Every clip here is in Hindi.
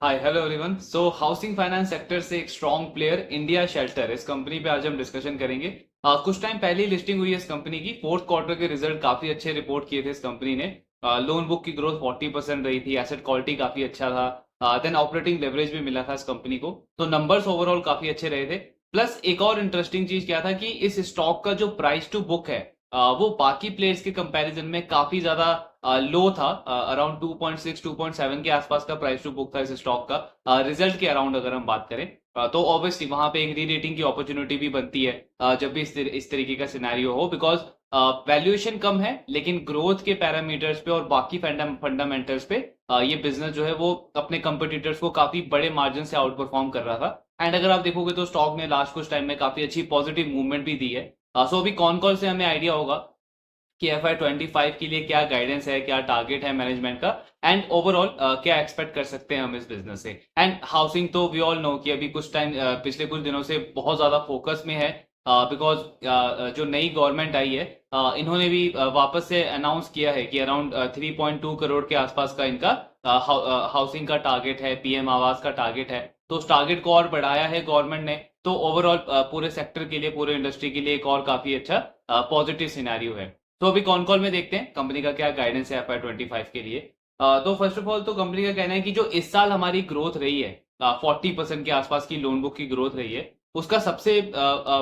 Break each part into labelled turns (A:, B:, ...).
A: हाय hello everyone. So housing finance sector से एक स्ट्रॉन्ग प्लेयर इंडिया शेल्टर, इस कंपनी पे आज हम डिस्कशन करेंगे। कुछ टाइम पहले ही लिस्टिंग हुई है इस कंपनी की। फोर्थ क्वार्टर के रिजल्ट काफी अच्छे रिपोर्ट किए थे इस कंपनी ने। लोन बुक की ग्रोथ 40% रही थी, एसेट क्वालिटी काफी अच्छा था, देन ऑपरेटिंग लेवरेज भी मिला था इस कंपनी को। तो नंबर्स ओवरऑल काफी अच्छे रहे थे। प्लस एक और इंटरेस्टिंग चीज क्या था कि इस स्टॉक का जो प्राइस टू बुक है वो बाकी प्लेयर्स के कंपैरिजन में काफी ज्यादा लो था। अराउंड 2.6 2.7 के आसपास का प्राइस टू बुक था इस स्टॉक का, रिजल्ट के अराउंड अगर हम बात करें। तो ऑब्वियसली वहां पे एक री रेटिंग की अपॉर्चुनिटी भी बनती है जब भी इस तरीके का सिनेरियो हो, बिकॉज वैल्यूएशन कम है लेकिन ग्रोथ के पैरामीटर्स पे और बाकी फंडामेंटल्स पे ये बिजनेस जो है वो अपने कंपटीटर्स को काफी बड़े मार्जिन से आउट परफॉर्म कर रहा था। एंड अगर आप देखोगे तो स्टॉक ने लास्ट कुछ टाइम में काफी अच्छी पॉजिटिव मूवमेंट भी दी है। सो अभी कौन कौन से हमें आइडिया होगा कि FY 25 के लिए क्या गाइडेंस है, क्या टारगेट है मैनेजमेंट का, एंड ओवरऑल क्या एक्सपेक्ट कर सकते हैं हम इस बिजनेस से। एंड हाउसिंग तो वी ऑल नो कि अभी कुछ टाइम पिछले कुछ दिनों से बहुत ज्यादा फोकस में है, बिकॉज जो नई गवर्नमेंट आई है इन्होंने भी वापस से अनाउंस किया है कि अराउंड 3.2 करोड़ के आसपास का इनका हाउसिंग का टारगेट है, PM आवास का टारगेट है। तो उस टारगेट को और बढ़ाया है गवर्नमेंट ने। तो ओवरऑल पूरे सेक्टर के लिए, पूरे इंडस्ट्री के लिए एक और काफी अच्छा पॉजिटिव सिनेरियो है। तो अभी कॉन कॉल में देखते हैं कंपनी का क्या गाइडेंस है FY 25 के लिए। तो फर्स्ट ऑफ ऑल तो कंपनी का कहना है कि जो इस साल हमारी ग्रोथ रही है 40% के आसपास की लोन बुक की ग्रोथ रही है, उसका सबसे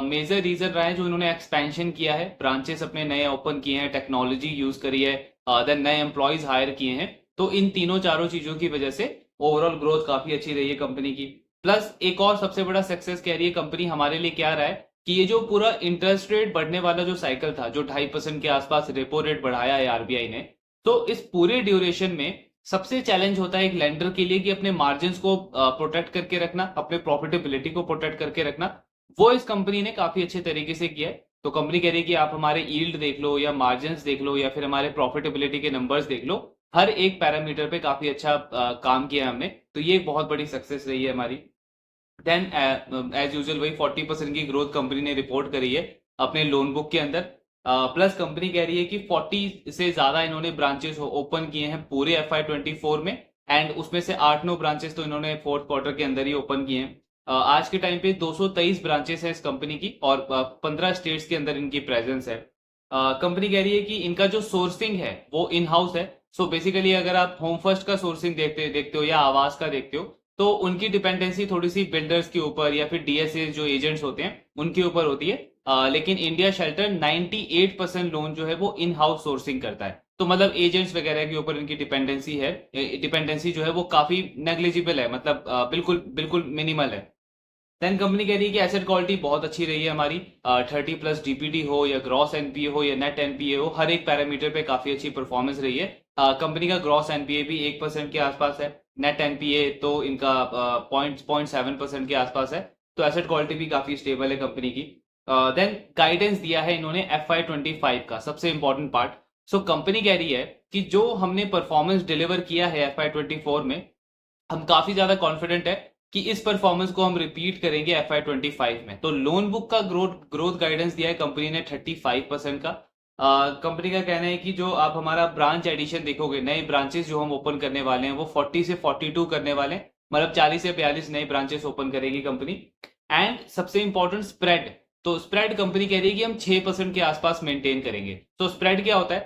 A: मेजर रीजन रहा है जो इन्होंने एक्सपेंशन किया है, ब्रांचेस अपने नए ओपन किए हैं, टेक्नोलॉजी यूज करी है, देन नए एम्प्लॉयज हायर किए हैं। तो इन तीनों चारों चीजों की वजह से ओवरऑल ग्रोथ काफी अच्छी रही है कंपनी की। प्लस एक और सबसे बड़ा सक्सेस कह रही है कंपनी हमारे लिए क्या रहा है कि ये जो पूरा इंटरेस्ट रेट बढ़ने वाला जो साइकिल था, जो 2.5% के आसपास रेपो रेट बढ़ाया है RBI ने, तो इस पूरे ड्यूरेशन में सबसे चैलेंज होता है एक लेंडर के लिए कि अपने मार्जिन को प्रोटेक्ट करके रखना, अपने प्रॉफिटेबिलिटी को प्रोटेक्ट करके रखना। वो इस कंपनी ने काफी अच्छे तरीके से किया है। तो कंपनी कह रही है कि आप हमारे यील्ड देख लो या मार्जिन देख लो या फिर हमारे प्रॉफिटेबिलिटी के नंबर्स देख लो, हर एक पैरामीटर पे काफी अच्छा काम किया है हमने। तो ये एक बहुत बड़ी सक्सेस रही है हमारी। देन एज यूजुअल वही 40% की ग्रोथ कंपनी ने रिपोर्ट करी है अपने लोन बुक के अंदर। प्लस कंपनी कह रही है कि 40 से ज्यादा इन्होंने ब्रांचेस ओपन किए हैं पूरे FY 24 में। एंड उसमें से 8-9 ब्रांचेस तो इन्होंने फोर्थ क्वार्टर के अंदर ही ओपन किए हैं। आज के टाइम पे 223 ब्रांचेस हैं इस कंपनी की और 15 स्टेट्स के अंदर इनकी प्रेजेंस है। कंपनी कह रही है कि इनका जो सोर्सिंग है वो इन हाउस है। सो बेसिकली अगर आप होम फर्स्ट का सोर्सिंग देखते देखते हो या आवास का देखते हो, तो उनकी डिपेंडेंसी थोड़ी सी बिल्डर्स के ऊपर या फिर DSA जो एजेंट्स होते हैं उनके ऊपर होती है। लेकिन इंडिया शेल्टर 98% लोन जो है वो इन हाउस सोर्सिंग करता है। तो मतलब एजेंट्स वगैरह के ऊपर इनकी डिपेंडेंसी है, डिपेंडेंसी जो है वो काफी नेग्लिजिबल है, मतलब बिल्कुल बिल्कुल मिनिमल है। देन कंपनी कह रही है कि एसेट क्वालिटी बहुत अच्छी रही है हमारी। 30+ DPD हो या ग्रॉस NPA हो या नेट NPA हो, हर एक पैरामीटर पे काफी अच्छी परफॉर्मेंस रही है। कंपनी का ग्रॉस NPA भी 1% के आसपास है, नेट NPA तो इनका 0.7% के आसपास है। तो एसेट क्वालिटी भी काफी स्टेबल है कंपनी की। देन गाइडेंस दिया है इन्होंने FY 25 का, सबसे इंपॉर्टेंट पार्ट। सो कंपनी कह रही है कि जो हमने परफॉर्मेंस डिलीवर किया है FY 24 में, हम काफी ज्यादा कॉन्फिडेंट है कि इस परफॉर्मेंस को हम रिपीट करेंगे FY 25 में। तो लोन बुक का ग्रोथ ग्रोथ गाइडेंस दिया है कंपनी ने 35% का। कंपनी का कहना है कि जो आप हमारा ब्रांच एडिशन देखोगे, नए ब्रांचेस जो हम ओपन करने वाले हैं वो 40 से 42 करने वाले हैं, मतलब 40 से 42 नए ब्रांचेस ओपन करेगी कंपनी। एंड सबसे इंपॉर्टेंट स्प्रेड, तो स्प्रेड कंपनी कह रही है कि हम 6% के आसपास मेंटेन करेंगे। तो स्प्रेड क्या होता है?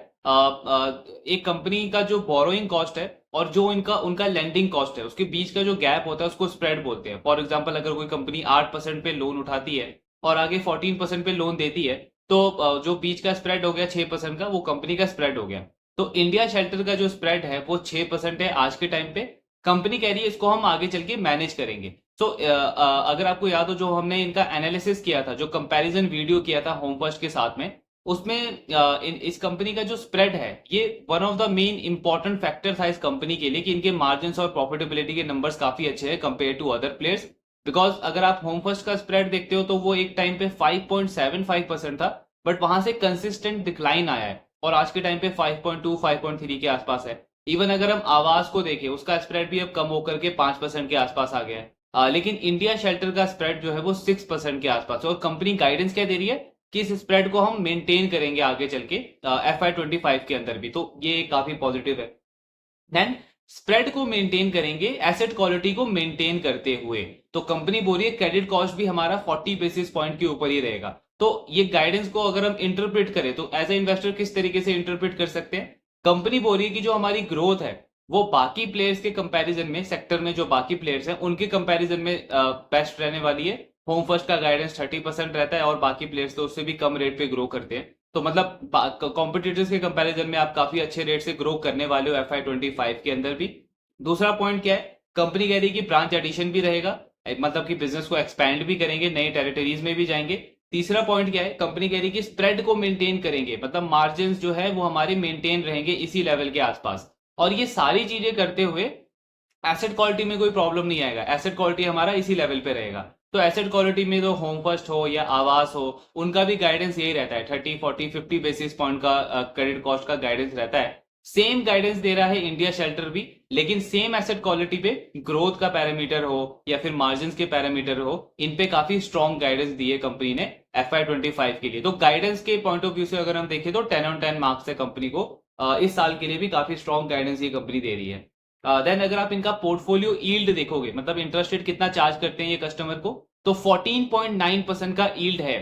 A: एक कंपनी का जो बोरोइंग कॉस्ट है और जो इनका उनका लेंडिंग कॉस्ट है, उसके बीच का जो गैप होता है उसको स्प्रेड बोलते हैं। फॉर एग्जांपल अगर कोई कंपनी 8% पे लोन उठाती है और आगे 14% पे लोन देती है, तो जो बीच का स्प्रेड हो गया 6% का, वो कंपनी का स्प्रेड हो गया। तो इंडिया शेल्टर का जो स्प्रेड है वो 6% है आज के टाइम पे। कंपनी कह रही है इसको हम आगे चल के मैनेज करेंगे। सो अगर आपको याद हो, जो हमने इनका एनालिसिस किया था, जो कंपैरिजन वीडियो किया था होम फर्स्ट के साथ में, उसमें इस कंपनी का जो स्प्रेड है ये one of the main important factor था इस कंपनी के लिए कि इनके मार्जिन और प्रॉफिटेबिलिटी के नंबर्स काफी अच्छे हैं compare to other players. Because अगर आप होम फर्स्ट का स्प्रेड देखते हो तो वो एक टाइम पे 5.75% था, बट वहां से कंसिस्टेंट डिक्लाइन आया है और आज के टाइम पे 5.2 5.3 के आसपास है। इवन अगर हम आवास को देखें, उसका स्प्रेड भी अब कम होकर के 5% के आसपास आ गया है। लेकिन इंडिया शेल्टर का स्प्रेड जो है वो 6% के आसपास है और कंपनी गाइडेंस क्या दे रही है कि इस स्प्रेड को हम मेंटेन करेंगे आगे चल के FY 25 के अंदर भी। तो ये काफी पॉजिटिव है। देन स्प्रेड को मेंटेन करेंगे एसेट क्वालिटी को मेंटेन करते हुए। तो कंपनी बोल रही है क्रेडिट कॉस्ट भी हमारा 40 बेसिस पॉइंट के ऊपर ही रहेगा। तो ये गाइडेंस को अगर हम इंटरप्रेट करें तो एज ए इन्वेस्टर किस तरीके से इंटरप्रेट कर सकते हैं? कंपनी बोल रही है कि जो हमारी ग्रोथ है वो बाकी प्लेयर्स के कंपैरिजन में, सेक्टर में जो बाकी प्लेयर्स हैं उनके कंपैरिजन में बेस्ट रहने वाली है। होम फर्स्ट का गाइडेंस 30% रहता है और बाकी प्लेयर्स तो उससे भी कम रेट पे ग्रो करते हैं। तो मतलब कॉम्पिटिटर्स के कंपैरिजन में आप काफी अच्छे रेट से ग्रो करने वाले हो FY25 के अंदर भी। दूसरा पॉइंट क्या है? कंपनी कह रही है कि ब्रांच एडिशन भी रहेगा, मतलब कि बिजनेस को एक्सपैंड भी करेंगे, नए टेरिटरीज में भी जाएंगे। तीसरा पॉइंट क्या है? कंपनी कह रही है कि स्प्रेड को मेंटेन करेंगे, मतलब मार्जिन जो है वो हमारे मेंटेन रहेंगे इसी लेवल के आसपास। और ये सारी चीजें करते हुए एसेट क्वालिटी में कोई प्रॉब्लम नहीं आएगा, एसेट क्वालिटी हमारा इसी लेवल पे रहेगा। तो एसेट क्वालिटी में तो होम फर्स्ट हो या आवास हो, उनका भी गाइडेंस यही रहता है, 30, 40, 50 बेसिस पॉइंट का क्रेडिट कॉस्ट का गाइडेंस रहता है। सेम गाइडेंस दे रहा है इंडिया शेल्टर भी, लेकिन सेम एसेट क्वालिटी पे ग्रोथ का पैरामीटर हो या फिर मार्जिन के पैरामीटर हो, इन पे काफी स्ट्रॉन्ग गाइडेंस दी है कंपनी ने FY25 के लिए। तो गाइडेंस के पॉइंट ऑफ व्यू से अगर हम देखें तो 10 on 10 मार्क्स है कंपनी को। इस साल के लिए भी काफी स्ट्रॉन्ग गाइडेंस ये कंपनी दे रही है। देन अगर आप इनका पोर्टफोलियो यील्ड देखोगे, मतलब इंटरेस्ट रेट कितना चार्ज करते हैं ये कस्टमर को, तो 14.9% का यील्ड है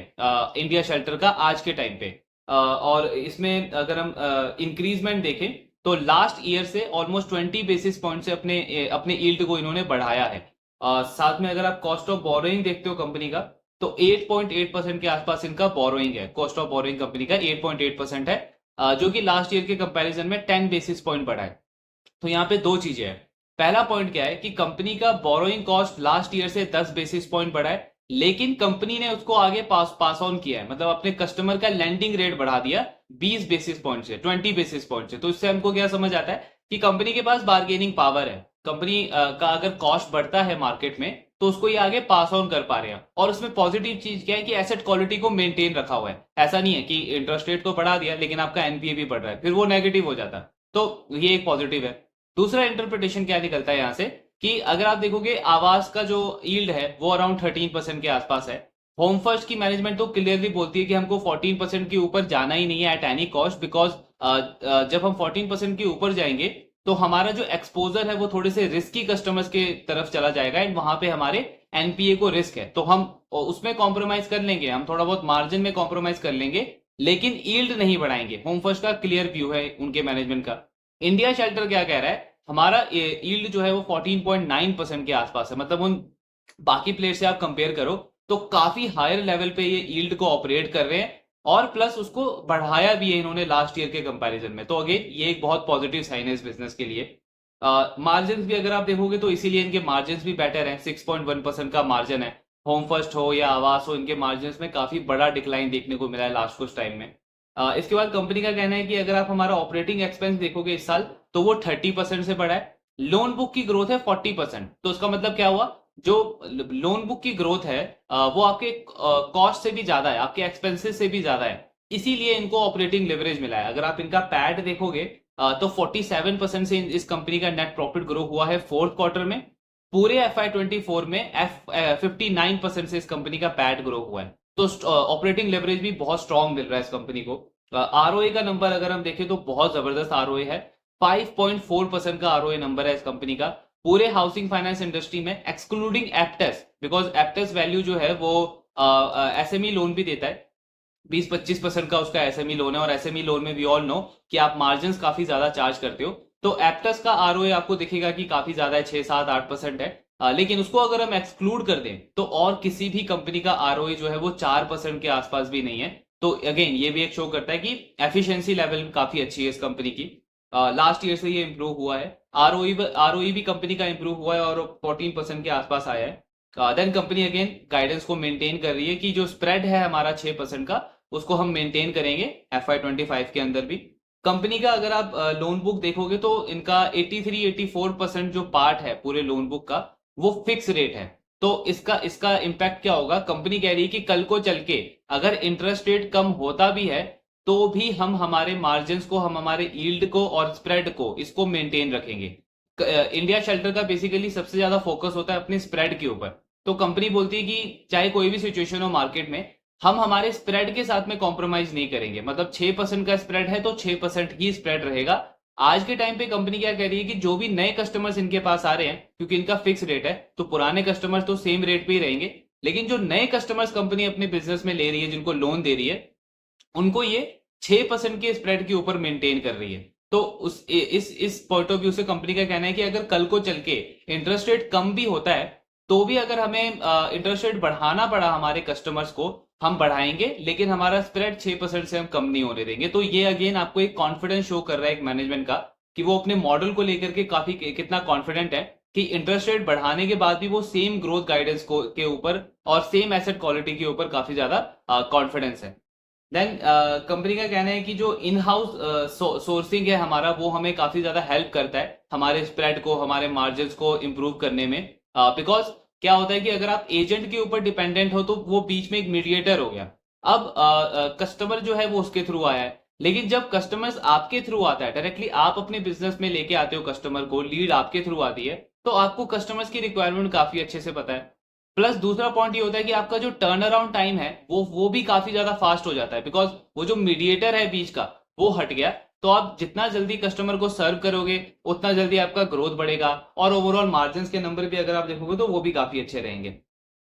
A: इंडिया शेल्टर का आज के टाइम पे। और इसमें अगर हम इंक्रीजमेंट देखें तो लास्ट ईयर से ऑलमोस्ट 20 बेसिस पॉइंट से अपने यील्ड को इन्होंने बढ़ाया है। साथ में अगर आप कॉस्ट ऑफ बोरोइंग देखते हो कंपनी का, तो 8.8% के आसपास इनका बोरोइंग है, कॉस्ट ऑफ बोरोइंग कंपनी का 8.8% है, जो कि लास्ट ईयर के कंपैरिजन में 10 बेसिस पॉइंट बढ़ा है। तो यहाँ पे दो चीजें हैं। पहला पॉइंट क्या है कि कंपनी का बोरोइंग कॉस्ट लास्ट ईयर से 10 बेसिस पॉइंट बढ़ा है, लेकिन कंपनी ने उसको आगे पास ऑन किया है, मतलब अपने कस्टमर का लेंडिंग रेट बढ़ा दिया 20 बेसिस पॉइंट से 20 बेसिस पॉइंट से। तो इससे हमको क्या समझ आता है कि कंपनी के पास बार्गेनिंग पावर है। कंपनी का अगर कॉस्ट बढ़ता है मार्केट में तो उसको ये आगे पास ऑन कर पा रहे हैं। और उसमें पॉजिटिव चीज क्या है कि एसेट क्वालिटी को मेंटेन रखा हुआ है। ऐसा नहीं है कि इंटरेस्ट रेट तो बढ़ा दिया लेकिन आपका एनपीए भी बढ़ रहा है, फिर वो नेगेटिव हो जाता है। तो ये एक पॉजिटिव है। दूसरा इंटरप्रिटेशन क्या निकलता है यहां से कि अगर आप देखोगे आवास का जो यील्ड है वो अराउंड 13% के आसपास है। होम फर्स्ट की मैनेजमेंट तो क्लियरली बोलती है कि हमको 14% के ऊपर जाना ही नहीं है एट एनी कॉस्ट, बिकॉज जब हम 14% के ऊपर जाएंगे तो हमारा जो एक्सपोजर है वो थोड़े से रिस्की कस्टमर्स के तरफ चला जाएगा एंड वहां पे हमारे एनपीए को रिस्क है, तो हम उसमें कॉम्प्रोमाइज कर लेंगे, हम थोड़ा बहुत मार्जिन में कॉम्प्रोमाइज कर लेंगे, लेकिन यील्ड नहीं बढ़ाएंगे। होम फर्स्ट का क्लियर व्यू है उनके मैनेजमेंट का। इंडिया शेल्टर क्या कह रहा है? हमारा यील्ड जो है वो 14.9% के आसपास है, मतलब उन बाकी प्लेयर से आप कंपेयर करो तो काफी हायर लेवल पे ये यील्ड को ऑपरेट कर रहे हैं, और प्लस उसको बढ़ाया भी है इन्होंने लास्ट ईयर के कंपैरिजन में। तो अगेन ये एक बहुत पॉजिटिव साइन है इस बिजनेस के लिए। मार्जिन भी अगर आप देखोगे तो इसीलिए इनके मार्जिन भी बेटर है, 6.1% का मार्जिन है। होम फर्स्ट हो या आवास हो, इनके मार्जिन में काफी बड़ा डिक्लाइन देखने को मिला है लास्ट कुछ टाइम में। इसके बाद कंपनी का कहना है कि अगर आप हमारा ऑपरेटिंग एक्सपेंस देखोगे इस साल तो वो 30% से बढ़ा है। लोन बुक की ग्रोथ है 40%। तो उसका मतलब क्या हुआ? जो लोन बुक की ग्रोथ है वो आपके कॉस्ट से भी ज्यादा है, आपके एक्सपेंसेस से भी ज्यादा है, इसीलिए इनको ऑपरेटिंग लेवरेज मिला है। अगर आप इनका पैड देखोगे तो 47% से इस कंपनी का नेट प्रॉफिट ग्रो हुआ है फोर्थ क्वार्टर में। पूरे FY24 में 59% से इस कंपनी का पैड ग्रो हुआ है। तो ऑपरेटिंग लेवरेज भी बहुत स्ट्रॉन्ग मिल रहा है इस कंपनी को। आरओए का नंबर अगर हम देखें तो बहुत जबरदस्त आरओए है, 5.4% का आरओए नंबर है इस कंपनी का पूरे हाउसिंग फाइनेंस इंडस्ट्री में, एक्सक्लूडिंग एप्टेस, बिकॉज एप्टेस वैल्यू जो है वो एसएमई लोन भी देता है, 20-25% का उसका एसएमई लोन है, और एसएमई लोन में वी ऑल नो कि आप मार्जिन काफी ज्यादा चार्ज करते हो। तो एप्टेस का आरओए आपको दिखेगा कि काफी ज्यादा है, 6-7-8% है। लेकिन उसको अगर हम एक्सक्लूड कर दें तो और किसी भी कंपनी का आरओए जो है वो 4% के आसपास भी नहीं है। तो अगेन ये भी एक शो करता है कि एफिशिएंसी लेवल काफी अच्छी है इस कंपनी की। लास्ट ईयर से ये इंप्रूव हुआ है। आरओई भी कंपनी का इंप्रूव हुआ है और 14% के आसपास आया है। देन कंपनी अगेन गाइडेंस को मेंटेन कर रही है कि जो स्प्रेड है हमारा 6% का उसको हम मेंटेन करेंगे FY25 के अंदर भी। कंपनी का अगर आप लोन बुक देखोगे तो इनका 83-84% जो पार्ट है पूरे लोन बुक का वो फिक्स रेट है। तो इसका इम्पैक्ट क्या होगा? कंपनी कह रही है कि कल को चल के अगर इंटरेस्ट रेट कम होता भी है तो भी हम हमारे मार्जिन को, हम हमारे यील्ड को और स्प्रेड को इसको मेंटेन रखेंगे। इंडिया शेल्टर का बेसिकली सबसे ज्यादा फोकस होता है अपने स्प्रेड के ऊपर। तो कंपनी बोलती है कि चाहे कोई भी सिचुएशन हो मार्केट में, हम हमारे स्प्रेड के साथ में कॉम्प्रोमाइज नहीं करेंगे। मतलब 6% का स्प्रेड है तो 6% ही स्प्रेड रहेगा, आज के टाइम पे कंपनी क्या कह रही है कि जो भी नए कस्टमर्स इनके पास आ रहे हैं, क्योंकि इनका फिक्स रेट है, तो पुराने कस्टमर्स तो सेम रेट पे ही रहेंगे, लेकिन जो नए कस्टमर्स कंपनी अपने बिजनेस में ले रही है, जिनको लोन दे रही है, उनको ये 6% के स्प्रेड के ऊपर मेंटेन कर रही है। तो इस पॉइंट ऑफ व्यू से कंपनी का कहना है कि अगर कल को चल के इंटरेस्ट रेट कम भी होता है, तो भी अगर हमें इंटरेस्ट रेट बढ़ाना पड़ा हमारे कस्टमर्स को, हम बढ़ाएंगे, लेकिन हमारा स्प्रेड 6% से हम कम नहीं होने देंगे। तो ये अगेन आपको एक कॉन्फिडेंस शो कर रहा है एक मैनेजमेंट का, कि वो अपने मॉडल को लेकर के काफी कितना कॉन्फिडेंट है कि इंटरेस्ट रेट बढ़ाने के बाद भी वो सेम ग्रोथ गाइडेंस को के ऊपर और सेम एसेट क्वालिटी के ऊपर काफी ज्यादा कॉन्फिडेंस है। देन कंपनी का कहना है कि जो इन हाउस सोर्सिंग है हमारा, वो हमें काफी ज्यादा हेल्प करता है हमारे स्प्रेड को, हमारे मार्जिन को इंप्रूव करने में। बिकॉज क्या होता है कि अगर आप एजेंट के ऊपर डिपेंडेंट हो तो वो बीच में एक मीडिएटर हो गया। अब कस्टमर जो है वो उसके थ्रू आया है, लेकिन जब कस्टमर्स आपके थ्रू आता है, डायरेक्टली आप अपने बिजनेस में लेके आते हो कस्टमर को, लीड आपके थ्रू आती है, तो आपको कस्टमर्स की रिक्वायरमेंट काफी अच्छे से पता है। प्लस दूसरा पॉइंट ये होता है कि आपका जो टर्न अराउंड टाइम है वो भी काफी ज्यादा फास्ट हो जाता है, बिकॉज वो जो मीडिएटर है बीच का वो हट गया। तो आप जितना जल्दी कस्टमर को सर्व करोगे, उतना जल्दी आपका ग्रोथ बढ़ेगा, और ओवरऑल मार्जिन के नंबर भी अगर आप देखोगे तो वो भी काफी अच्छे रहेंगे।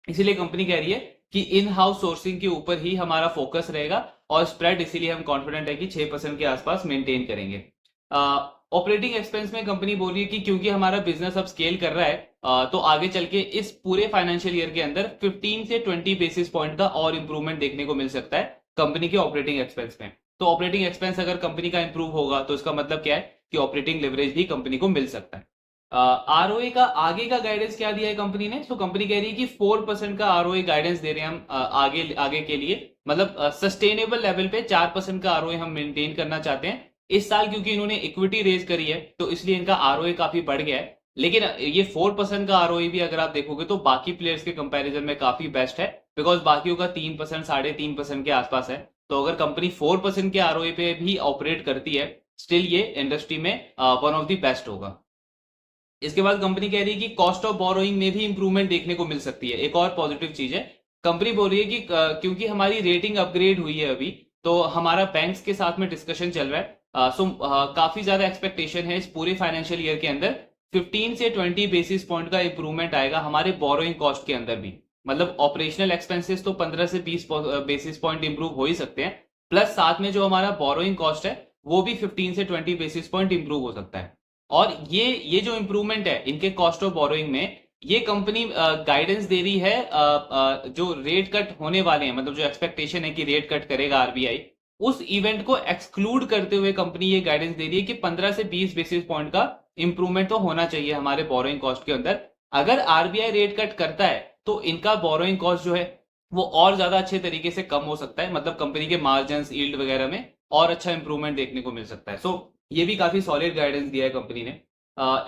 A: इसीलिए कंपनी कह रही है कि इन हाउस सोर्सिंग के ऊपर ही हमारा फोकस रहेगा, और स्प्रेड इसीलिए हम कॉन्फिडेंट है कि 6% के आसपास मेंटेन करेंगे। ऑपरेटिंग एक्सपेंस में कंपनी बोल रही है कि क्योंकि हमारा बिजनेस अब स्केल कर रहा है, तो आगे चल के इस पूरे फाइनेंशियल ईयर के अंदर 15 से 20 बेसिस पॉइंट का और इंप्रूवमेंट देखने को मिल सकता है कंपनी के ऑपरेटिंग एक्सपेंस में। तो ऑपरेटिंग एक्सपेंस अगर कंपनी का इंप्रूव होगा तो इसका मतलब क्या है कि ऑपरेटिंग लेवरेज भी कंपनी को मिल सकता है। आरओए का आगे का गाइडेंस क्या दिया है कंपनी ने? तो कंपनी कह रही है कि 4% का आरओए गाइडेंस दे रहे हैं हम आगे आगे के लिए, मतलब सस्टेनेबल लेवल पे 4% का आरओए हम मेंटेन करना चाहते हैं इस साल, क्योंकि इन्होंने इक्विटी रेज करी है तो इसलिए इनका आरओए काफी बढ़ गया है। लेकिन ये 4% का आरओए भी अगर आप देखोगे तो बाकी प्लेयर्स के कंपैरिजन में काफी बेस्ट है, बिकॉज बाकियों का 3%, 3.5% के आसपास है। तो अगर कंपनी 4% के आरओए पे भी ऑपरेट करती है, स्टिल ये इंडस्ट्री में वन ऑफ द बेस्ट होगा। इसके बाद कंपनी कह रही है कि कॉस्ट ऑफ बोरोइंग में भी इंप्रूवमेंट देखने को मिल सकती है। एक और पॉजिटिव चीज है, कंपनी बोल रही है कि क्योंकि हमारी रेटिंग अपग्रेड हुई है अभी, तो हमारा बैंक्स के साथ में डिस्कशन चल रहा है। काफी ज्यादा एक्सपेक्टेशन है इस पूरे फाइनेंशियल ईयर के अंदर 15 से 20 बेसिस पॉइंट का इंप्रूवमेंट आएगा हमारे बोरोइंग कॉस्ट के अंदर भी। मतलब ऑपरेशनल एक्सपेंसेस तो 15 से 20 बेसिस पॉइंट इंप्रूव हो ही सकते हैं, प्लस साथ में जो हमारा बोरोइंग कॉस्ट है वो भी 15 से 20 बेसिस पॉइंट इंप्रूव हो सकता है। और ये जो इंप्रूवमेंट है इनके कॉस्ट ऑफ बोरोइंग में, ये कंपनी गाइडेंस दे रही है जो रेट कट होने वाले हैं, मतलब जो एक्सपेक्टेशन है कि रेट कट करेगा आरबीआई, उस इवेंट को एक्सक्लूड करते हुए कंपनी ये गाइडेंस दे रही है कि 15 से 20 बेसिस पॉइंट का इंप्रूवमेंट तो होना चाहिए हमारे बोरोइंग कॉस्ट के अंदर। अगर आरबीआई रेट कट करता है तो इनका बोरोइंग कॉस्ट जो है वो और ज्यादा अच्छे तरीके से कम हो सकता है, मतलब कंपनी के मार्जिन, यील्ड वगैरह में और अच्छा इंप्रूवमेंट देखने को मिल सकता है। सो ये भी काफी सॉलिड गाइडेंस दिया है कंपनी ने।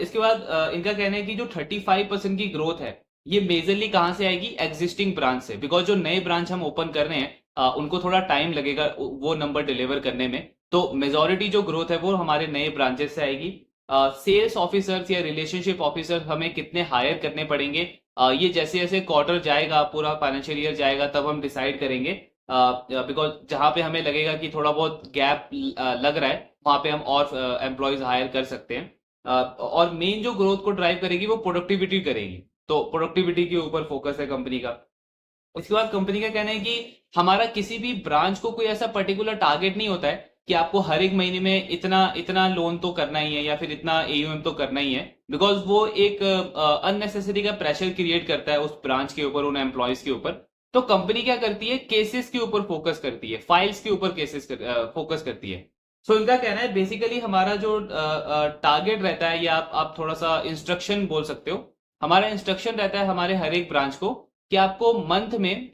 A: इसके बाद इनका कहना है कि जो 35% की ग्रोथ है ये मेजरली कहां से आएगी? एग्जिस्टिंग ब्रांच से, बिकॉज जो नए ब्रांच हम ओपन कर रहे हैं उनको थोड़ा टाइम लगेगा वो नंबर डिलीवर करने में। तो मेजोरिटी जो ग्रोथ है वो हमारे नए ब्रांचेस से आएगी। सेल्स ऑफिसर्स या रिलेशनशिप ऑफिसर हमें कितने हायर करने पड़ेंगे, ये जैसे जैसे क्वार्टर जाएगा, पूरा फाइनेंशियल ईयर जाएगा, तब हम डिसाइड करेंगे। बिकॉज जहां पे हमें लगेगा कि थोड़ा बहुत गैप लग रहा है, वहां पे हम और एम्प्लॉयज हायर कर सकते हैं। और मेन जो ग्रोथ को ड्राइव करेगी वो प्रोडक्टिविटी करेगी, तो प्रोडक्टिविटी के ऊपर फोकस है कंपनी का। उसके बाद कंपनी का कहना है कि हमारा किसी भी ब्रांच को कोई ऐसा पर्टिकुलर टारगेट नहीं होता है कि आपको हर एक महीने में इतना इतना लोन तो करना ही है या फिर इतना एयूएम तो करना ही है, बिकॉज वो एक अननेसेसरी का प्रेशर क्रिएट करता है उस ब्रांच के ऊपर, उन एम्प्लॉयज के ऊपर। तो कंपनी क्या करती है? केसेस के ऊपर फोकस करती है, फाइल्स के ऊपर केसेस फोकस करती है। सो इनका कहना है बेसिकली हमारा जो टारगेट रहता है, या आप थोड़ा सा इंस्ट्रक्शन बोल सकते हो, हमारा इंस्ट्रक्शन रहता है हमारे हर एक ब्रांच को कि आपको मंथ में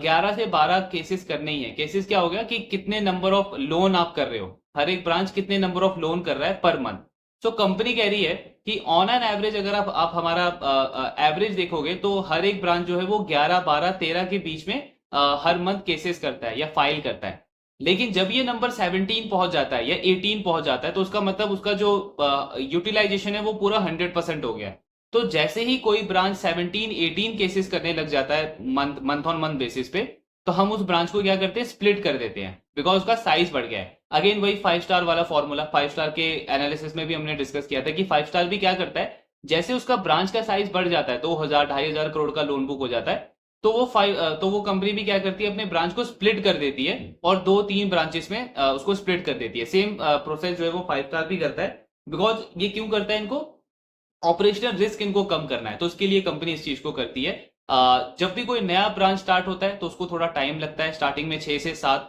A: 11 से 12 केसेस करने ही है। केसेस क्या हो गया कि कितने नंबर ऑफ लोन आप कर रहे हो, हर एक ब्रांच कितने नंबर ऑफ लोन कर रहा है पर मंथ। सो कंपनी कह रही है कि ऑन एन एवरेज अगर आप हमारा एवरेज देखोगे तो हर एक ब्रांच जो है वो 11, 12, 13 के बीच में हर मंथ केसेस करता है या फाइल करता है। लेकिन जब ये नंबर 17 पहुंच जाता है या 18 पहुंच जाता है तो उसका मतलब उसका जो यूटिलाइजेशन है वो पूरा 100% हो गया है। तो जैसे ही कोई ब्रांच 17, 18 केसेस करने लग जाता है मंथ ऑन मंथ बेसिस पे, तो हम उस ब्रांच को क्या करते हैं, स्प्लिट कर देते हैं, बिकॉज उसका साइज बढ़ गया है। अगेन वही 5 स्टार वाला फॉर्मूला, 5 स्टार के एनालिसिस में भी हमने डिस्कस किया था कि 5 स्टार भी क्या करता है, जैसे उसका ब्रांच का साइज बढ़ जाता है, 2000 2500 करोड़ का लोन बुक हो जाता है, तो वो कंपनी भी क्या करती है, अपने ब्रांच को स्प्लिट कर देती है और 2-3 ब्रांचेस में उसको स्प्लिट कर देती है। सेम प्रोसेस जो है वो 5 स्टार भी करता है। बिकॉज ये क्यों करता है, इनको ऑपरेशनल रिस्क इनको कम करना है, तो इसके लिए कंपनी इस चीज को करती है। जब भी कोई नया ब्रांच स्टार्ट होता है तो उसको थोड़ा टाइम लगता है। स्टार्टिंग में 6 से 7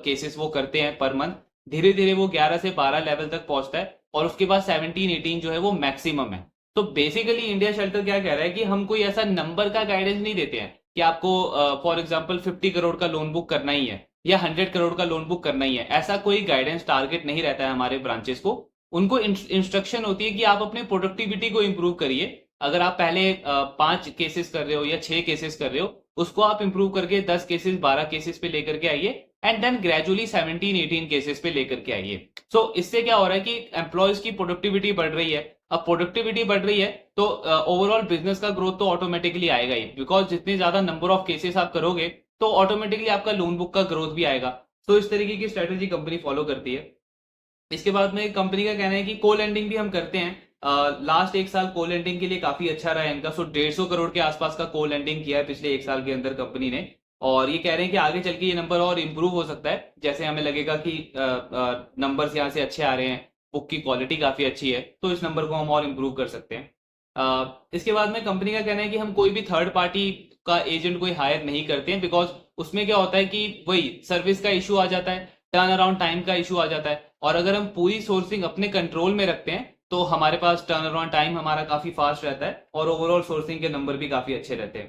A: केसेस वो करते हैं पर मंथ, धीरे धीरे वो 11 से 12 लेवल तक पहुंचता है और उसके बाद 17-18 जो है वो मैक्सिमम है। तो बेसिकली इंडिया शेल्टर क्या कह रहा है कि हम कोई ऐसा नंबर का गाइडेंस नहीं देते हैं कि आपको फॉर एग्जाम्पल 50 करोड़ का लोन बुक करना ही है या 100 करोड़ का लोन बुक करना ही है। ऐसा कोई गाइडेंस टारगेट नहीं रहता है हमारे ब्रांचेस को। उनको इंस्ट्रक्शन होती है कि आप अपने प्रोडक्टिविटी को इंप्रूव करिए। अगर आप पहले 5 केसेस कर रहे हो या 6 केसेस कर रहे हो, उसको आप इंप्रूव करके 10 केसेस 12 केसेस पे लेकर के आइए एंड देन ग्रेजुअली 17-18 केसेस पे लेकर के आइए। सो इससे क्या हो रहा है कि एम्प्लॉयज की प्रोडक्टिविटी बढ़ रही है। अब प्रोडक्टिविटी बढ़ रही है तो ओवरऑल बिजनेस का ग्रोथ तो ऑटोमेटिकली आएगा ही, बिकॉज जितने ज्यादा नंबर ऑफ केसेस आप करोगे तो ऑटोमेटिकली आपका लोन बुक का ग्रोथ भी आएगा। तो इस तरीके की स्ट्रेटेजी कंपनी फॉलो करती है। इसके बाद में कंपनी का कहना है कि को लेंडिंग भी हम करते हैं। लास्ट 1 साल को लेंडिंग के लिए काफी अच्छा रहा है इनका। 150 करोड़ के आसपास का को लेंडिंग किया है पिछले 1 साल के अंदर कंपनी ने। और ये कह रहे हैं कि आगे चल के ये नंबर और इंप्रूव हो सकता है, जैसे हमें लगेगा कि नंबर्स यहाँ से अच्छे आ रहे हैं, बुक की क्वालिटी काफी अच्छी है, तो इस नंबर को हम और इंप्रूव कर सकते हैं। इसके बाद में कंपनी का कहना है कि हम कोई भी थर्ड पार्टी का एजेंट कोई हायर नहीं करते हैं, बिकॉज उसमें क्या होता है कि वही सर्विस का इशू आ जाता है, टर्न अराउंड टाइम का इशू आ जाता है। और अगर हम पूरी सोर्सिंग अपने कंट्रोल में रखते हैं तो हमारे पास टर्न अराउंड टाइम हमारा काफी फास्ट रहता है और ओवरऑल सोर्सिंग के नंबर भी काफी अच्छे रहते हैं।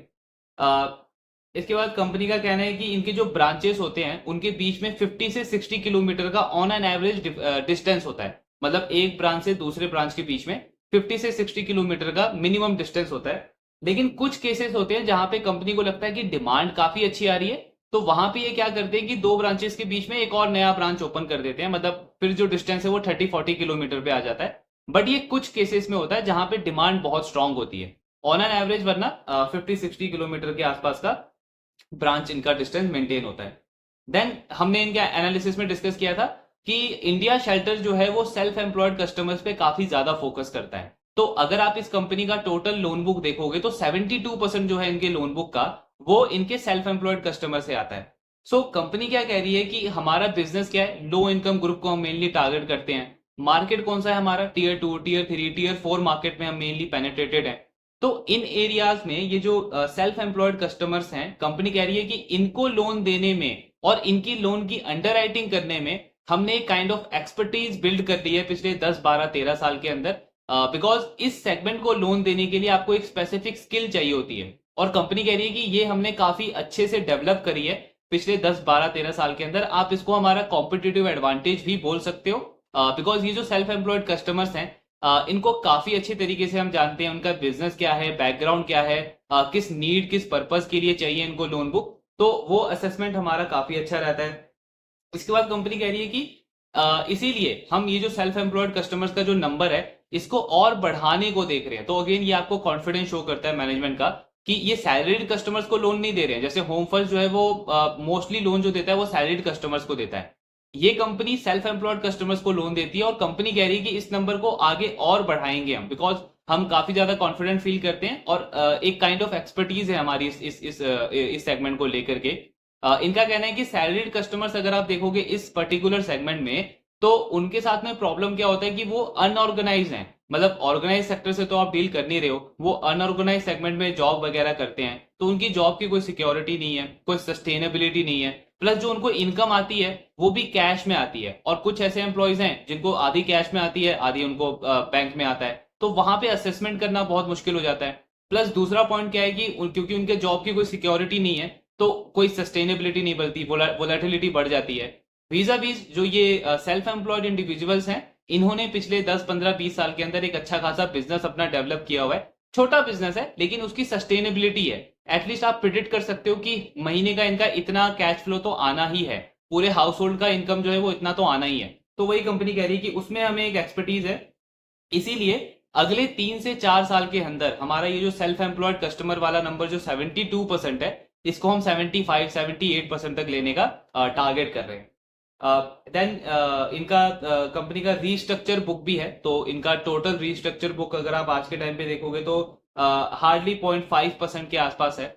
A: इसके बाद कंपनी का कहना है कि इनके जो ब्रांचेस होते हैं उनके बीच में 50 से 60 किलोमीटर का ऑन एन एवरेज डिस्टेंस होता है। मतलब एक ब्रांच से दूसरे ब्रांच के बीच में 50 से 60 किलोमीटर का मिनिमम डिस्टेंस होता है। लेकिन कुछ केसेस होते हैं जहां पे कंपनी को लगता है कि डिमांड काफी अच्छी आ रही है, तो वहां पे ये क्या करते हैं कि 2 ब्रांचेस के बीच में एक और नया ब्रांच ओपन कर देते हैं। मतलब फिर जो डिस्टेंस है वो 30-40 किलोमीटर पे आ जाता है। बट ये कुछ केसेस में होता है जहां पे डिमांड बहुत स्ट्रांग होती है। ऑन एन एवरेज वरना 50-60 किलोमीटर के आसपास का ब्रांच इनका डिस्टेंस मेंटेन होता है। देन हमने इनके एनालिसिस में डिस्कस किया था कि इंडिया शेल्टर जो है वो सेल्फ एम्प्लॉयड कस्टमर्स पे काफी ज्यादा फोकस करता है। तो अगर आप इस कंपनी का टोटल लोन बुक देखोगे तो 72% जो है इनके लोन बुक का वो इनके सेल्फ एम्प्लॉयड कस्टमर से आता है। सो कंपनी क्या कह रही है कि हमारा बिजनेस क्या है, लो इनकम ग्रुप को हम मेनली टारगेट करते हैं। मार्केट कौन सा है हमारा, टीयर 2 टीयर 3 टीयर 4 मार्केट में हम मेनली पेनिट्रेटेड है। तो इन एरियाज में ये जो सेल्फ एम्प्लॉयड कस्टमर्स हैं, कंपनी कह रही है कि इनको लोन देने में और इनकी लोन की अंडरराइटिंग करने में हमने एक काइंड ऑफ एक्सपर्टीज बिल्ड कर ली है पिछले 10-12-13 साल के अंदर। बिकॉज इस सेगमेंट को लोन देने के लिए आपको एक स्पेसिफिक स्किल चाहिए होती है और कंपनी कह रही है कि ये हमने काफी अच्छे से डेवलप करी है पिछले 10-12-13 साल के अंदर। आप इसको हमारा कॉम्पिटिटिव एडवांटेज भी बोल सकते हो, बिकॉज ये जो सेल्फ एम्प्लॉयड कस्टमर्स हैं इनको काफी अच्छे तरीके से हम जानते हैं, उनका बिजनेस क्या है, बैकग्राउंड क्या है, किस नीड किस पर्पस के लिए चाहिए इनको लोन बुक, तो वो असेसमेंट हमारा काफी अच्छा रहता है। इसके बाद कंपनी कह रही है कि इसीलिए हम ये जो सेल्फ एम्प्लॉयड कस्टमर्स का जो नंबर है इसको और बढ़ाने को देख रहे हैं। तो अगेन ये आपको कॉन्फिडेंस शो करता है मैनेजमेंट का कि ये सैलरीड कस्टमर्स को लोन नहीं दे रहे हैं। जैसे होम फर्स्ट जो है वो मोस्टली लोन जो देता है वो सैलरीड कस्टमर्स को देता है, ये कंपनी सेल्फ एम्प्लॉयड कस्टमर्स को लोन देती है और कंपनी कह रही है कि इस नंबर को आगे और बढ़ाएंगे हम, बिकॉज हम काफी ज्यादा कॉन्फिडेंट फील करते हैं और एक काइंड ऑफ एक्सपर्टीज है हमारी इस सेगमेंट को लेकर के। इनका कहना है कि सैलरीड कस्टमर्स अगर आप देखोगे इस पर्टिकुलर सेगमेंट में तो उनके साथ में प्रॉब्लम क्या होता है कि वो अनऑर्गेनाइज हैं। मतलब ऑर्गेनाइज सेक्टर से तो आप डील कर नहीं रहे हो, वो अनऑर्गेनाइज सेगमेंट में जॉब वगैरह करते हैं, तो उनकी जॉब की कोई सिक्योरिटी नहीं है, कोई सस्टेनेबिलिटी नहीं है। प्लस जो उनको इनकम आती है वो भी कैश में आती है और कुछ ऐसे एम्प्लॉयज हैं जिनको आधी कैश में आती है आधी उनको बैंक में आता है, तो वहां पे असेसमेंट करना बहुत मुश्किल हो जाता है। प्लस दूसरा पॉइंट क्या है कि क्योंकि उनके जॉब की कोई सिक्योरिटी नहीं है तो कोई सस्टेनेबिलिटी नहीं बनती, वोलेटिलिटी बढ़ जाती है। वीजा वीज जो ये सेल्फ एम्प्लॉयड इंडिविजुअल्स हैं इन्होंने पिछले 10-15-20 साल के अंदर एक अच्छा खासा बिजनेस अपना डेवलप किया हुआ है। छोटा बिजनेस है लेकिन उसकी सस्टेनेबिलिटी है। एटलीस्ट आप प्रिडिक्ट कर सकते हो कि महीने का इनका इतना कैश फ्लो तो आना ही है, पूरे हाउस होल्ड का इनकम जो है वो इतना तो आना ही है। तो वही कंपनी कह रही है कि उसमें हमें एक एक्सपर्टीज है, इसीलिए अगले 3 से 4 साल के अंदर हमारा ये जो सेल्फ एम्प्लॉयड कस्टमर वाला नंबर जो 72% है इसको हम 75-78% तक लेने का टारगेट कर रहे हैं। देन इनका कंपनी का रीस्ट्रक्चर बुक भी है, तो इनका टोटल रीस्ट्रक्चर बुक अगर आप आज के टाइम पे देखोगे तो हार्डली 0.5% के आसपास है।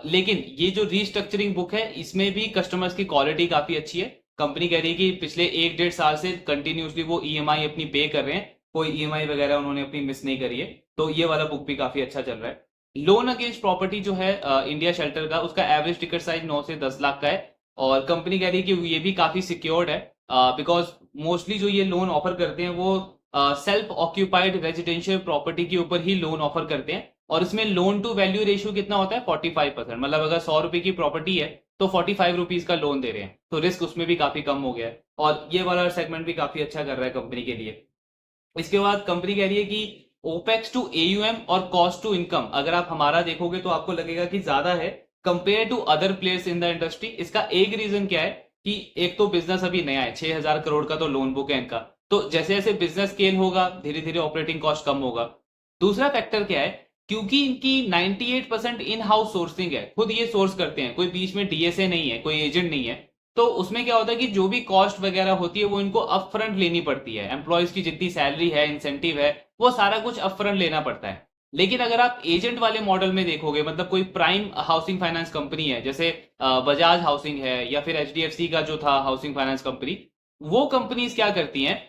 A: लेकिन ये जो रीस्ट्रक्चरिंग बुक है इसमें भी कस्टमर्स की क्वालिटी काफी अच्छी है। कंपनी कह रही है कि पिछले 1-1.5 साल से कंटिन्यूसली वो ईएमआई अपनी पे कर रहे हैं, कोई ईएमआई वगैरह उन्होंने अपनी मिस नहीं करी है, तो ये वाला बुक भी काफी अच्छा चल रहा है। लोन अगेंस्ट प्रॉपर्टी जो है इंडिया शेल्टर का, उसका एवरेज टिकट साइज 9 से 10 लाख का है, और कंपनी कह रही है कि ये भी काफी सिक्योर्ड है, बिकॉज मोस्टली जो ये लोन ऑफर करते हैं वो सेल्फ ऑक्यूपाइड रेजिडेंशियल प्रॉपर्टी के ऊपर ही लोन ऑफर करते हैं, और इसमें लोन टू वैल्यू रेशियो कितना होता है 45%। मतलब अगर 100 रुपए की प्रॉपर्टी है तो 45 रुपीज का लोन दे रहे हैं, तो रिस्क उसमें भी काफी कम हो गया है, और ये वाला सेगमेंट भी काफी अच्छा कर रहा है कंपनी के लिए। इसके बाद कंपनी कह रही है कि ओपेक्स टू एयूएम और कॉस्ट टू इनकम अगर आप हमारा देखोगे तो आपको लगेगा कि ज्यादा है compare to other players in the industry. इसका एक रीजन क्या है कि एक तो बिजनेस अभी नया है, 6,000 करोड़ का तो लोन बुक है इनका, तो जैसे जैसे बिजनेस स्केल होगा धीरे धीरे ऑपरेटिंग कॉस्ट कम होगा। दूसरा फैक्टर क्या है, क्योंकि इनकी 98% इन हाउस सोर्सिंग है, खुद ये सोर्स करते हैं, कोई बीच में डीएसए नहीं है, कोई एजेंट नहीं है, तो उसमें क्या होता है कि जो भी कॉस्ट वगैरह होती है वो इनको अपफ्रंट लेनी पड़ती है। एम्प्लॉयज की जितनी सैलरी है, इंसेंटिव है, वो सारा कुछ अपफ्रंट लेना पड़ता है। लेकिन अगर आप एजेंट वाले मॉडल में देखोगे, मतलब कोई प्राइम हाउसिंग फाइनेंस कंपनी है जैसे बजाज हाउसिंग है या फिर एचडीएफसी का जो था हाउसिंग फाइनेंस कंपनी, वो कंपनीज क्या करती हैं,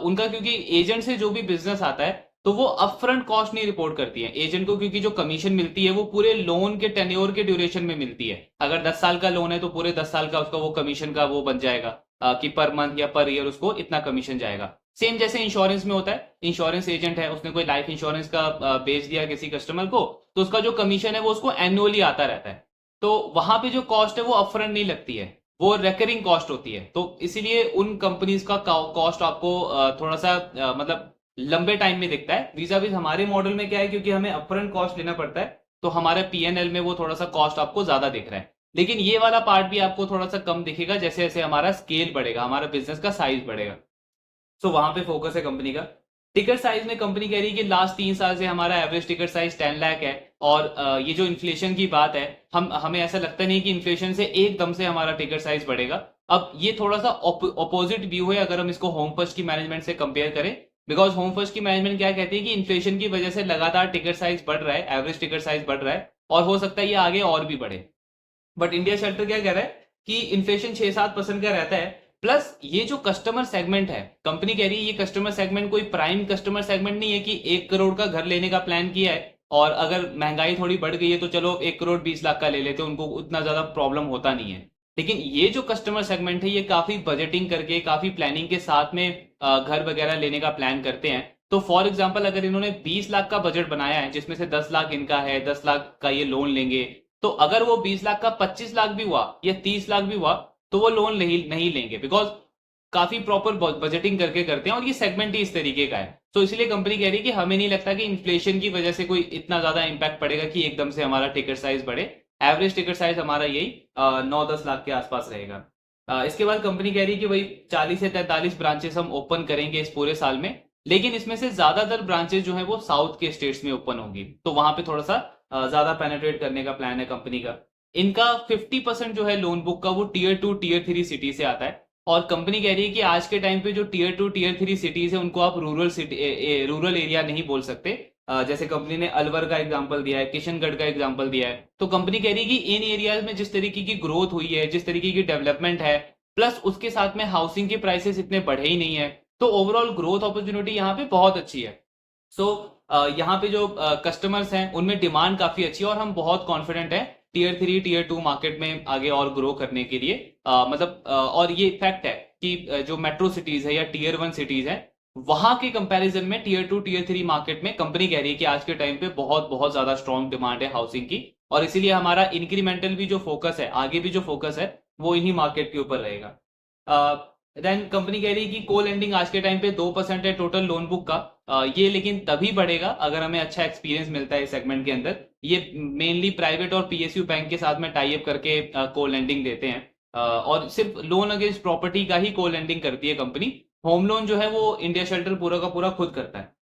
A: उनका क्योंकि एजेंट से जो भी बिजनेस आता है तो वो अपफ्रंट कॉस्ट नहीं रिपोर्ट करती है एजेंट को, क्योंकि जो कमीशन मिलती है वो पूरे लोन के टेन्योर के ड्यूरेशन में मिलती है। अगर 10 साल का लोन है तो पूरे 10 साल का उसका वो कमीशन का वो बन जाएगा, कि पर मंथ या पर ईयर उसको इतना कमीशन जाएगा। सेम जैसे इंश्योरेंस में होता है, इंश्योरेंस एजेंट है, उसने कोई लाइफ इंश्योरेंस का बेच दिया किसी कस्टमर को, तो उसका जो कमीशन है वो उसको एनुअली आता रहता है, तो वहां पे जो कॉस्ट है वो अपफ्रंट नहीं लगती है, वो रेकरिंग कॉस्ट होती है। तो इसीलिए उन कंपनीज का कॉस्ट आपको थोड़ा सा मतलब लंबे टाइम में दिखता है। वीजा वीज हमारे मॉडल में क्या है, क्योंकि हमें अपफ्रंट कॉस्ट लेना पड़ता है, तो हमारे पीएनएल में वो थोड़ा सा कॉस्ट आपको ज्यादा दिख रहा है। लेकिन ये वाला पार्ट भी आपको थोड़ा सा कम दिखेगा जैसे जैसे हमारा स्केल बढ़ेगा, हमारा बिजनेस का साइज बढ़ेगा। सो वहां पे फोकस है कंपनी का। टिकट साइज में कंपनी कह रही है कि लास्ट 3 साल से हमारा एवरेज टिकट साइज 10 लाख है, और ये जो इन्फ्लेशन की बात है, हमें ऐसा लगता नहीं कि इन्फ्लेशन से एकदम से हमारा टिकट साइज बढ़ेगा। अब ये थोड़ा सा ऑपोजिट व्यू है अगर हम इसको होम फर्स्ट की मैनेजमेंट से कंपेयर करें, बिकॉज होम फर्स्ट की मैनेजमेंट क्या कहती है कि इन्फ्लेशन की वजह से लगातार टिकट साइज बढ़ रहा है, एवरेज टिकट साइज बढ़ रहा है, और हो सकता है ये आगे और भी बढ़े। बट इंडिया शेल्टर क्या कह रहा है कि इन्फ्लेशन 6-7% का रहता है, प्लस ये जो कस्टमर सेगमेंट है, कंपनी कह रही है ये कस्टमर सेगमेंट कोई प्राइम कस्टमर सेगमेंट नहीं है कि 1 करोड़ का घर लेने का प्लान किया है और अगर महंगाई थोड़ी बढ़ गई है तो चलो 1 करोड़ 20 लाख का ले लेते, उनको उतना ज्यादा प्रॉब्लम होता नहीं है। लेकिन ये जो कस्टमर सेगमेंट है ये काफी बजटिंग करके, काफी प्लानिंग के साथ में घर वगैरह लेने का प्लान करते हैं। तो फॉर एग्जाम्पल अगर इन्होंने 20 लाख का बजट बनाया है जिसमें से 10 लाख इनका है, 10 लाख का ये लोन लेंगे, तो अगर वो 20 लाख का 25 लाख भी हुआ या 30 लाख भी हुआ तो वो लोन नहीं लेंगे, बिकॉज काफी प्रॉपर बजटिंग करके करते हैं, और ये सेगमेंट ही इस तरीके का है। तो इसलिए कंपनी कह रही है कि हमें नहीं लगता कि इन्फ्लेशन की वजह से कोई इतना ज्यादा इंपैक्ट पड़ेगा कि एकदम से हमारा टिकट साइज बढ़े। एवरेज टिकट साइज हमारा यही 9-10 लाख के आसपास रहेगा। इसके बाद कंपनी कह रही है कि भाई 40 से 43 ब्रांचेस हम ओपन करेंगे इस पूरे साल में, लेकिन इसमें से ज्यादातर ब्रांचेस जो है वो साउथ के स्टेट्स में ओपन होगी, तो वहां पे थोड़ा सा ज्यादा पेनेट्रेट करने का प्लान है कंपनी का। इनका 50% जो है लोन बुक का वो टीयर 2 टीयर 3 सिटी से आता है, और कंपनी कह रही है कि आज के टाइम पे जो टीयर 2 टीयर 3 सिटीज है उनको आप रूरल एरिया नहीं बोल सकते। जैसे कंपनी ने अलवर का एग्जांपल दिया है, किशनगढ़ का एग्जांपल दिया है, तो कंपनी कह रही है कि इन एरियाज में जिस तरीके की ग्रोथ हुई है, जिस तरीके की डेवलपमेंट है, प्लस उसके साथ में हाउसिंग के प्राइसेस इतने बढ़े ही नहीं है, तो ओवरऑल ग्रोथ अपॉर्चुनिटी यहाँ पे बहुत अच्छी है। सो यहाँ पे जो कस्टमर्स हैं उनमें डिमांड काफी अच्छी है, और हम बहुत कॉन्फिडेंट हैं टीयर 3 टीयर 2 मार्केट में आगे और ग्रो करने के लिए। मतलब और ये फैक्ट है कि जो मेट्रो सिटीज है या टीयर 1 सिटीज है, वहां के कंपैरिजन में टीयर 2 टीयर 3 मार्केट में कंपनी कह रही है कि आज के टाइम पे बहुत बहुत ज्यादा स्ट्रॉन्ग डिमांड है हाउसिंग की, और इसीलिए हमारा इंक्रीमेंटल भी जो फोकस है, आगे भी जो फोकस है, वो इन्हीं मार्केट के ऊपर रहेगा। देन कंपनी कह रही है कि को लेंडिंग आज के टाइम पे 2% है टोटल लोन बुक का। ये लेकिन तभी बढ़ेगा अगर हमें अच्छा एक्सपीरियंस मिलता है इस सेगमेंट के अंदर। ये मेनली प्राइवेट और पीएसयू बैंक के साथ में टाई अप करके को लेंडिंग देते हैं, और सिर्फ लोन अगेंस्ट प्रॉपर्टी का ही को लेंडिंग करती है कंपनी। होम लोन जो है वो इंडिया शेल्टर पूरा का पूरा खुद करता है।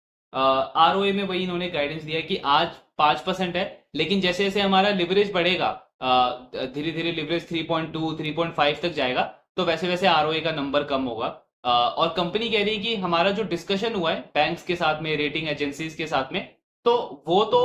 A: आरओए में वही इन्होंने गाइडेंस दिया है कि आज 5% है, लेकिन जैसे जैसे हमारा लिवरेज बढ़ेगा धीरे धीरे लिवरेज 3.2 3.5 तक जाएगा, तो वैसे वैसे आरओए का नंबर कम होगा। और कंपनी कह रही है कि हमारा जो डिस्कशन हुआ है बैंक्स के साथ में, रेटिंग एजेंसीज के साथ में, तो वो तो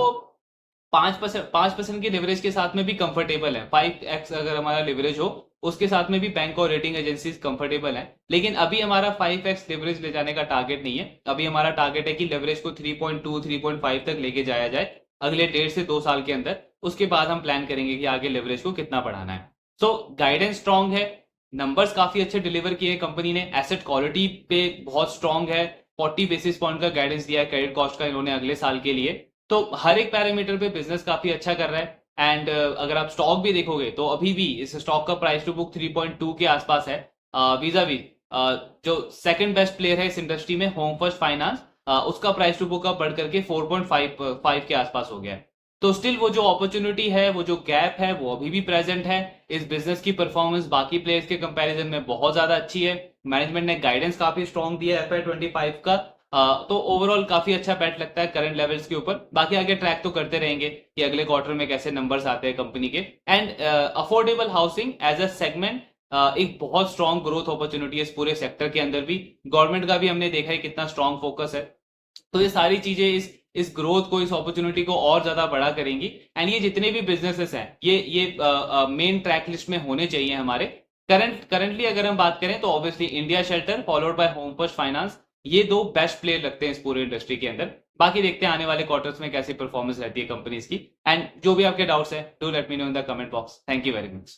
A: 5% की लिवरेज के साथ में भी कंफर्टेबल है। 5x अगर हमारा लिवरेज हो उसके साथ में भी बैंक और रेटिंग एजेंसीज कंफर्टेबल है। लेकिन अभी हमारा 5x लिवरेज ले जाने का टारगेट नहीं है। अभी हमारा टारगेट है कि लिवरेज को 3.2 3.5 तक लेके जाया जाए अगले 1.5 से 2 साल के अंदर। उसके बाद हम प्लान करेंगे कि आगे लिवरेज को कितना बढ़ाना है। सो गाइडेंस स्ट्रांग है, नंबर्स काफी अच्छे डिलीवर किए कंपनी ने, एसेट क्वालिटी पे बहुत स्ट्रांग है। 40 बेसिस पॉइंट का गाइडेंस दिया है क्रेडिट कॉस्ट का इन्होंने अगले साल के लिए। तो हर एक पैरामीटर पे बिजनेस काफी अच्छा कर रहा है। एंड अगर आप स्टॉक भी देखोगे तो अभी भी इस स्टॉक का प्राइस टू बुक 3.2 के आसपास है। वीजा भी जो सेकंड बेस्ट प्लेयर है इस इंडस्ट्री में, होम फर्स्ट फाइनेंस, उसका प्राइस टू बुक अब बढ़ करके 4.5 के आसपास हो गया है। तो स्टिल वो जो अपॉर्चुनिटी है, वो जो गैप है, वो अभी भी प्रेजेंट है। इस बिजनेस की परफॉर्मेंस बाकी प्लेयर्स के कंपैरिजन में बहुत ज्यादा अच्छी है। मैनेजमेंट ने गाइडेंस काफी स्ट्रॉन्ग दिया है FY25 का। तो ओवरऑल काफी अच्छा बेट लगता है करंट लेवल्स के ऊपर। बाकी आगे ट्रैक तो करते रहेंगे कि अगले क्वार्टर में कैसे नंबर्स आते हैं कंपनी के। And affordable housing as a segment एक बहुत स्ट्रॉन्ग ग्रोथ अपॉर्चुनिटी है इस पूरे सेक्टर के अंदर भी। गवर्नमेंट का भी हमने देखा है कितना स्ट्रॉन्ग फोकस है। तो ये सारी चीजें इस ग्रोथ को, इस अपॉर्चुनिटी को और ज्यादा बड़ा करेंगी। एंड ये जितने भी बिजनेसेस हैं ये मेन ट्रैक लिस्ट में होने चाहिए हमारे। करंटली अगर हम बात करें तो obviously India shelter followed by home first finance, ये दो बेस्ट प्लेयर लगते हैं इस पूरे इंडस्ट्री के अंदर। बाकी देखते हैं आने वाले क्वार्टर्स में कैसी परफॉर्मेंस रहती है कंपनीज की। एंड जो भी आपके डाउट्स है do let me know in the comment box. Thank you very much.